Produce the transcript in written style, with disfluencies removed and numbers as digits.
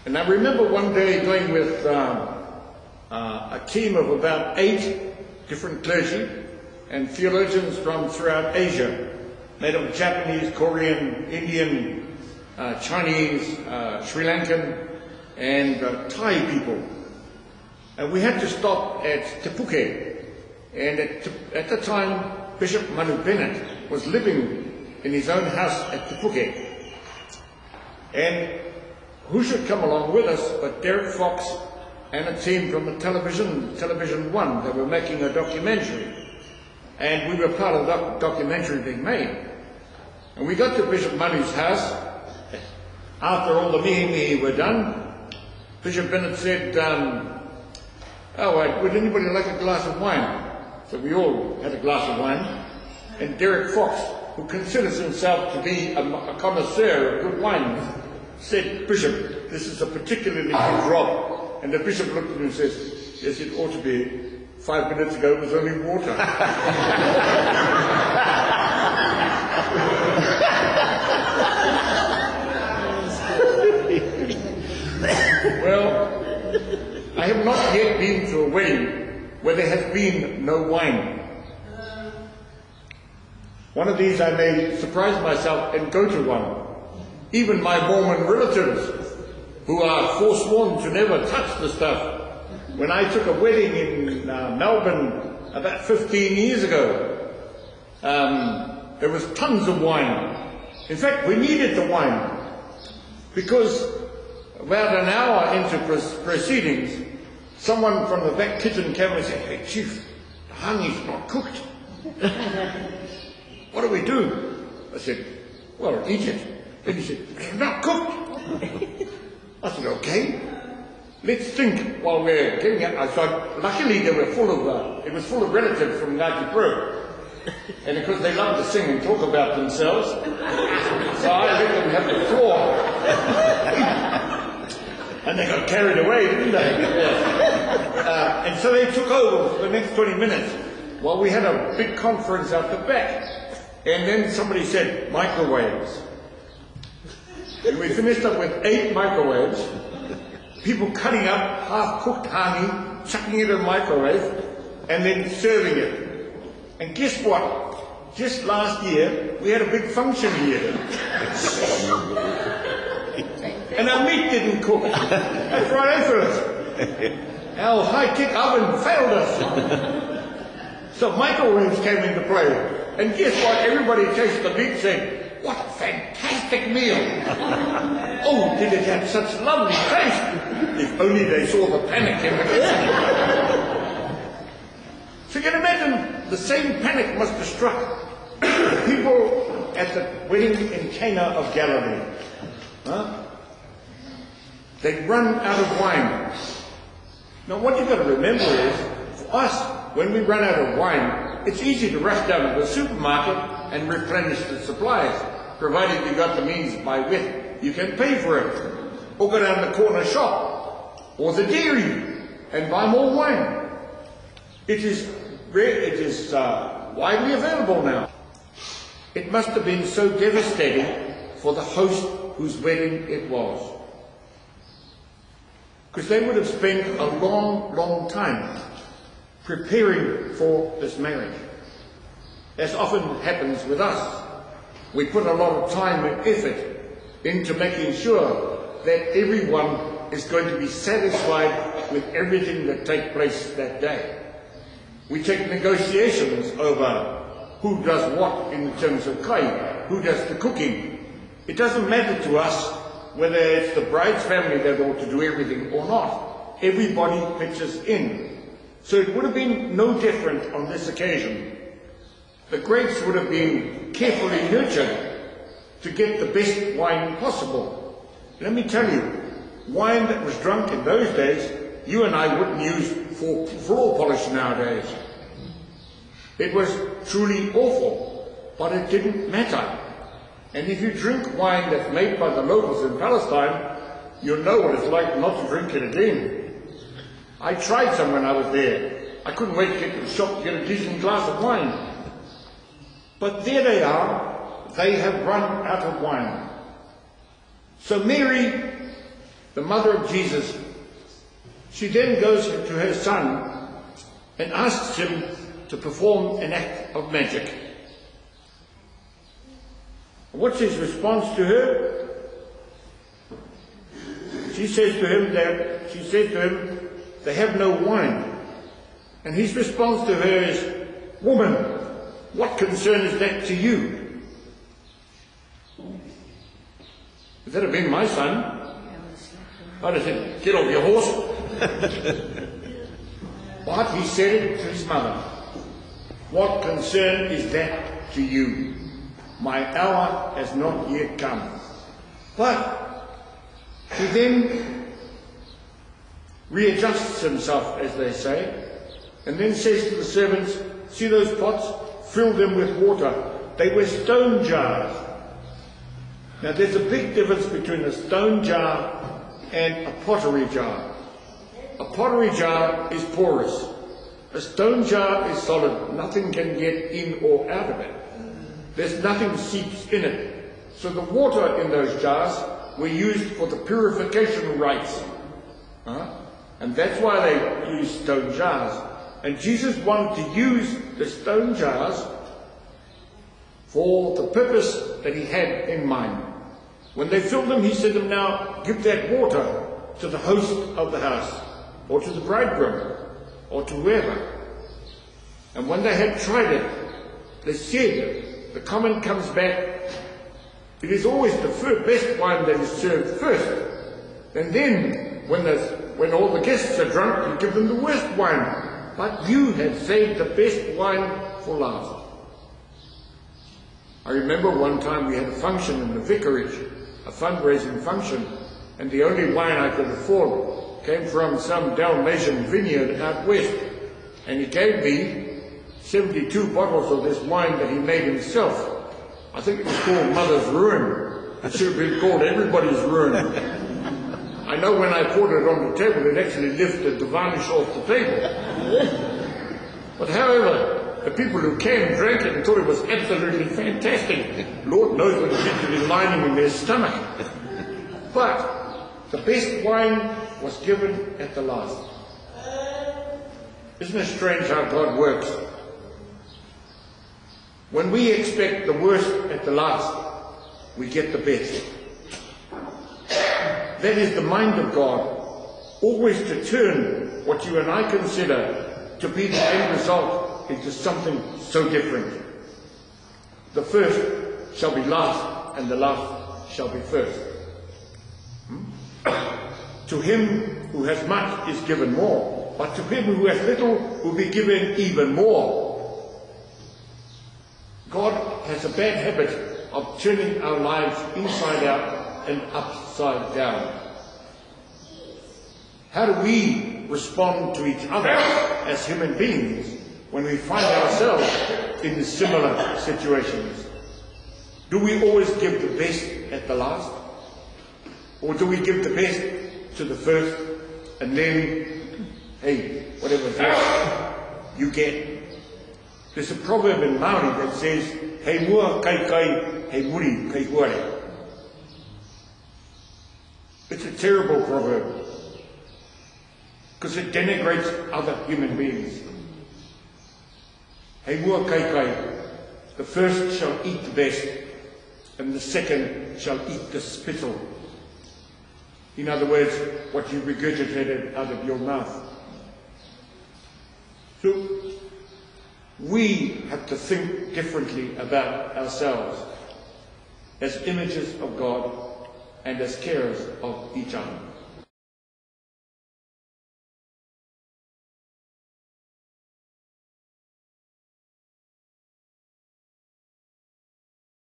And I remember one day going with a team of about 8 different clergy and theologians from throughout Asia, made of Japanese, Korean, Indian, Chinese, Sri Lankan, and Thai people. And we had to stop at Te Puke. And at the time, Bishop Manu Bennett was living in his own house at Te Puke. And who should come along with us but Derek Fox and a team from the Television One that were making a documentary. And we were part of the documentary being made. And we got to Bishop Manu's house. After all the mihi were done, Bishop Bennett said, would anybody like a glass of wine? So we all had a glass of wine. And Derek Fox, who considers himself to be a connoisseur of good wine, said, Bishop, this is a particularly good drop. And the bishop looked at him and says, yes, it ought to be. 5 minutes ago it was only water. Well, I have not yet been to a wedding where there has been no wine. One of these I may surprise myself and go to one. Even my Mormon relatives, who are forsworn to never touch the stuff. When I took a wedding in Melbourne about 15 years ago, there was tons of wine. In fact, we needed the wine because about an hour into proceedings, someone from the back kitchen came and said, hey Chief, the hangi's not cooked. What do we do? I said, well, eat it. Then he said, it's not cooked. I said, okay. Let's think while we're getting it. So luckily they were full of, it was full of relatives from Ngati Pro. And because they love to sing and talk about themselves, so I let them have the floor. And they got carried away, didn't they? And so they took over for the next 20 minutes while we had a big conference out the back. And then somebody said, microwaves. And we finished up with 8 microwaves. People cutting up half-cooked hangi, chucking it in the microwave, and then serving it. And guess what? Just last year, we had a big function here. And our meat didn't cook. That's right, fellas. Our high-tech oven failed us. So microwaves came into play. And guess what? Everybody tasted the meat and said, what a fantastic meal! Oh, did it have such lovely taste? If only they saw the panic in the kitchen. So you can imagine the same panic must have struck the people at the wedding in Cana of Galilee. Huh? They'd run out of wine. Now what you've got to remember is, for us, when we run out of wine, it's easy to rush down to the supermarket and replenish the supplies, provided you've got the means by which you can pay for it. Or go down the corner shop, or the dairy, and buy more wine. It is widely available now. It must have been so devastating for the host whose wedding it was. Because they would have spent a long, long time preparing for this marriage. As often happens with us, we put a lot of time and effort into making sure that everyone is going to be satisfied with everything that takes place that day. We take negotiations over who does what in terms of kai, who does the cooking. It doesn't matter to us whether it's the bride's family that ought to do everything or not. Everybody pitches in. So it would have been no different on this occasion. The grapes would have been carefully nurtured to get the best wine possible. Let me tell you, wine that was drunk in those days, you and I wouldn't use for floor polish nowadays. It was truly awful, but it didn't matter. And if you drink wine that's made by the locals in Palestine, you'll know what it's like not to drink it again. I tried some when I was there. I couldn't wait to get to the shop to get a decent glass of wine. But there they are. They have run out of wine. So Mary the mother of Jesus, she then goes to her son and asks him to perform an act of magic. What's his response to her? She says to him, they have no wine. And his response to her is, woman, what concern is that to you? If that had been my son, I'd have said, get off your horse. But he said it to his mother. What concern is that to you? My hour has not yet come. But he then readjusts himself, as they say, and then says to the servants, see those pots? Fill them with water. They were stone jars. Now there's a big difference between a stone jar and a pottery jar. A pottery jar is porous. A stone jar is solid. Nothing can get in or out of it. There's nothing seeps in it. So the water in those jars were used for the purification rites. And that's why they use stone jars. And Jesus wanted to use the stone jars for the purpose that he had in mind. When they filled them, he said to them, now give that water to the host of the house, or to the bridegroom, or to whoever. And when they had tried it, they said, the comment comes back, it is always the best wine that is served first. And then, when all the guests are drunk, you give them the worst wine. But you have saved the best wine for last. I remember one time we had a function in the vicarage, a fundraising function, and the only wine I could afford came from some Dalmatian vineyard out west. And he gave me 72 bottles of this wine that he made himself. I think it was called Mother's Ruin. It should have been called Everybody's Ruin. I know when I poured it on the table, it actually lifted the varnish off the table. But however, the people who came drank it and thought it was absolutely fantastic. Lord knows what it did to the lining in their stomach. But the best wine was given at the last. Isn't it strange how God works? When we expect the worst at the last, we get the best. That is the mind of God, always to turn what you and I consider to be the end result into something so different. The first shall be last, and the last shall be first. To him who has much is given more, but to him who has little will be given even more. God has a bad habit of turning our lives inside out and upside down. How do we respond to each other as human beings when we find ourselves in similar situations? Do we always give the best at the last? Or do we give the best to the first and then, hey, whatever's left, you get? There's a proverb in Māori that says, hei mua kai kai, hei muri kai huare. It's a terrible proverb because it denigrates other human beings. Hei mua kai kai, the first shall eat the best and the second shall eat the spittle. In other words, what you regurgitated out of your mouth. So, we have to think differently about ourselves as images of God and as carers of each other.